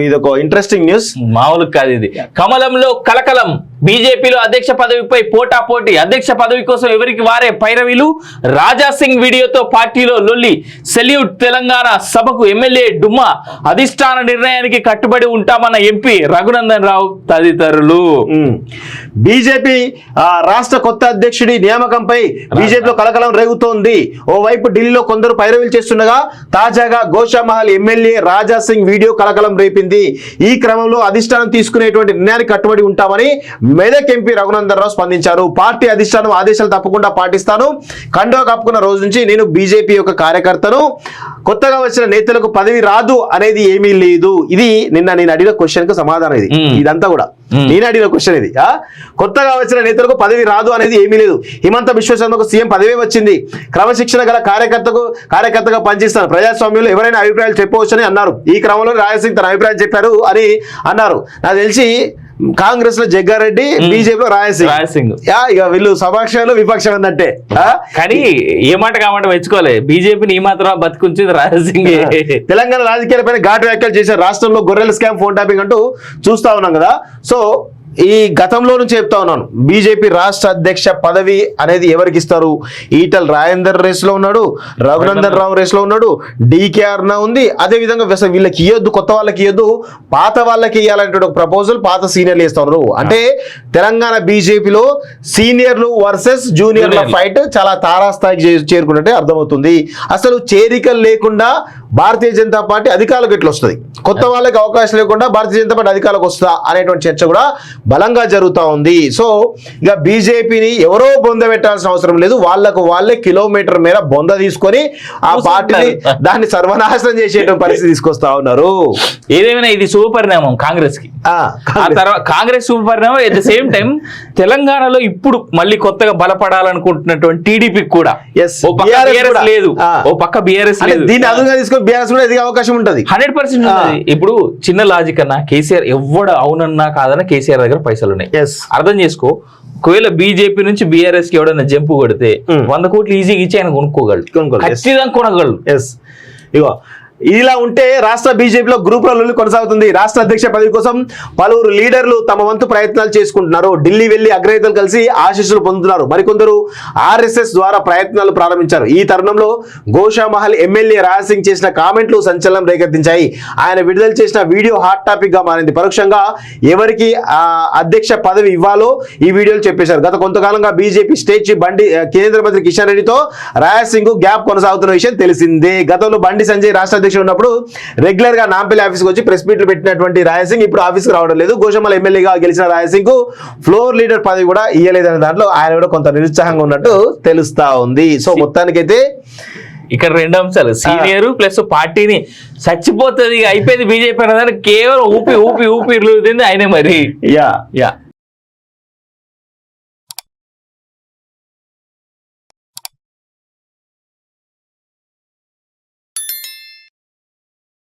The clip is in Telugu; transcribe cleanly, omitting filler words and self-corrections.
ఇది ఒక ఇంట్రెస్టింగ్ న్యూస్. మామూలు కాదు ఇది. కమలంలో కలకలం, బీజేపీలో అధ్యక్ష పదవిపై పోటాపోటీ, అధ్యక్ష పదవి కోసం ఎవరికి వారే పైరవీలు, రాజా సింగ్ వీడియోతో పార్టీలో లొల్లి, సెల్యూట్ తెలంగాణ సభకు ఎమ్మెల్యే డుమ్మా, అధిష్టాన నిర్ణయానికి కట్టుబడి ఉంటామన్న ఎంపీ రఘునందన్ రావు తదితరులు. బీజేపీ రాష్ట్ర కొత్త అధ్యక్షుడి నియామకంపై బీజేపీలో కలకలం రేగుతోంది. ఓవైపు ఢిల్లీలో కొందరు పైరవీలు చేస్తుండగా తాజాగా గోషామహల్ ఎమ్మెల్యే రాజా సింగ్ వీడియో కలకలం రేపింది. ఈ క్రమంలో అధిష్టానం తీసుకునేటువంటి నిర్ణయానికి కట్టుబడి ఉంటామని మెదక్ ఎంపీ రఘునందన్ రావు స్పందించారు. పార్టీ అధిష్టానం ఆదేశాలు తప్పకుండా పాటిస్తాను, కండువా కప్పుకున్న రోజు నుంచి నేను బీజేపీ యొక్క కార్యకర్తను, కొత్తగా వచ్చిన నేతలకు పదవి రాదు అనేది ఏమీ లేదు. ఇది నిన్న నేను అడిగిన క్వశ్చన్ కు సమాధానం. ఇదంతా కూడా నేను అడిగిన క్వశ్చన్ ఇది. కొత్తగా వచ్చిన నేతలకు పదవి రాదు అనేది ఏమీ లేదు. హిమంత బిశ్వ శర్మకు సీఎం పదవి వచ్చింది. క్రమశిక్షణ గల కార్యకర్తగా పనిచేస్తాను. ప్రజాస్వామ్యంలో ఎవరైనా అభిప్రాయాలు చెప్పవచ్చని అన్నారు. ఈ క్రమంలో రాజసింగ్ తన అభిప్రాయం చెప్పారు అని అన్నారు. నాకు తెలిసి కాంగ్రెస్ లో జగ్గారెడ్డి, బీజేపీలో రాజసింగ్. ఇక వీళ్ళు సమక్షంలో విపక్షం అన్నట్టే. కానీ ఏ మాట కామాట మెచ్చుకోలే. బీజేపీని ఈ మాత్రం బతికుంచింది రాజసింగ్. తెలంగాణ రాజకీయాలపైన ఘాటు వ్యాఖ్యలు చేశారు. రాష్ట్రంలో గొర్రెల స్కామ్, ఫోన్ ట్యాపింగ్ అంటూ చూస్తా ఉన్నాం కదా. సో ఈ గతంలో నుంచి చెప్తా ఉన్నాను, బీజేపీ రాష్ట్ర అధ్యక్ష పదవి అనేది ఎవరికి ఇస్తారు? ఈటల్ రాజేందర్ రేస్ లో ఉన్నాడు, రఘునందన్ రావు రేస్ లో ఉన్నాడు, డీకేఆర్ ఉంది. అదే విధంగా వీళ్ళకి ఇవ్వద్దు, కొత్త వాళ్ళకి ఇవ్వద్దు, పాత వాళ్ళకి ఇవ్వాలంటే ఒక ప్రపోజల్ పాత సీనియర్లు ఇస్తా ఉన్నారు. అంటే తెలంగాణ బీజేపీలో సీనియర్లు వర్సెస్ జూనియర్ల ఫైట్ చాలా తారాస్థాయికి చేరుకున్నట్టే అర్థమవుతుంది. అసలు చేరికలు లేకుండా భారతీయ జనతా పార్టీ అధికారులకు ఎట్లా వస్తుంది? కొత్త వాళ్ళకి అవకాశం లేకుండా భారతీయ జనతా పార్టీ అధికారులకు వస్తుందా అనేటువంటి చర్చ కూడా బలంగా జరుగుతూ ఉంది. సో ఇక బీజేపీని ఎవరో బొంద పెట్టాల్సిన అవసరం లేదు. వాళ్ళకు వాళ్ళే కిలోమీటర్ మేర బొంద తీసుకొని ఆ పార్టీని దాన్ని సర్వనాశనం చేసేటువంటి పరిస్థితి తీసుకొస్తా ఉన్నారు. ఏదేమైనా ఇది శుభ పరిణామం కాంగ్రెస్ కి. కాంగ్రెస్ శుభ పరిణామం. ఎట్ ద సేమ్ టైం తెలంగాణలో ఇప్పుడు మళ్ళీ కొత్తగా బలపడాలనుకుంటున్నటువంటి టీడీపీ కూడా లేదు, ఓ పక్క బీఆర్ఎస్ లేదు. దీన్ని అదుగా తీసుకొని బీఆర్ఎస్ కూడా ఎదిగే అవకాశం ఉంటుంది 100%. ఇప్పుడు చిన్న లాజిక్ అన్నా, కేసీఆర్ ఎవడు అవునన్నా కాదన్నా కేసీఆర్ దగ్గర పైసలు ఉన్నాయి. అర్థం చేసుకో. ఒకవేళ బీజేపీ నుంచి బీఆర్ఎస్ కి ఎవడైనా జంపు కొడితే 100 కోట్లు ఈజీగా ఇచ్చి ఆయన కొనుక్కోగలడు, ఖచ్చితంగా కొనగలడు. ఇగో ఇలా ఉంటే రాష్ట్ర బీజేపీలో గ్రూప్ లొల్లి కొనసాగుతుంది. రాష్ట్ర అధ్యక్ష పదవి కోసం పలువురు లీడర్లు తమ వంతు ప్రయత్నాలు చేసుకుంటున్నారు. ఢిల్లీ వెళ్లి అగ్రనేతలు కలిసి ఆశీస్సులు పొందుతున్నారు. మరికొందరు ఆర్ఎస్ఎస్ ద్వారా ప్రయత్నాలు ప్రారంభించారు. ఈ తరుణంలో గోషామహల్ ఎమ్మెల్యే రాజసింగ్ చేసిన కామెంట్లు సంచలనం రేకెత్తించాయి. ఆయన విడుదల చేసిన వీడియో హాట్ టాపిక్ గా మారింది. పరోక్షంగా ఎవరికి అధ్యక్ష పదవి ఇవ్వాలో ఈ వీడియోలు చెప్పేశారు. గత కొంతకాలంగా బీజేపీ స్టేట్ బండి కేంద్ర మంత్రి కిషన్ రెడ్డితో రాజసింగ్ గ్యాప్ కొనసాగుతున్న విషయం తెలిసిందే. గతంలో బండి సంజయ్ రాష్ట్ర అధ్యక్షుడు ఉన్నప్పుడు రెగ్యులర్ గా నాంపల్లి ఆఫీస్కి వచ్చి ప్రెస్ మీట్లు పెట్టినటువంటి రాజసింగ్ ఇప్పుడు ఆఫీస్కి రావడం లేదు. గోషామహల్ ఎమ్మెల్యేగా గెలిచిన రాజసింగ్ కు ఫ్లోర్ లీడర్ పదవి కూడా ఇయ్యలేదనే దాంట్లో ఆయన కూడా కొంత నిరుత్సాహంగా ఉన్నట్టు తెలుస్తా ఉంది. సో మొత్తానికైతే ఇక్కడ 2 అంశాలు, సీనియర్ ప్లస్ పార్టీని చచ్చిపోతుంది అయిపోయింది బీజేపీ అన్నదాన్ని కేవలం ఊపి ఊపి ఊపి ఆయనే మరి. యా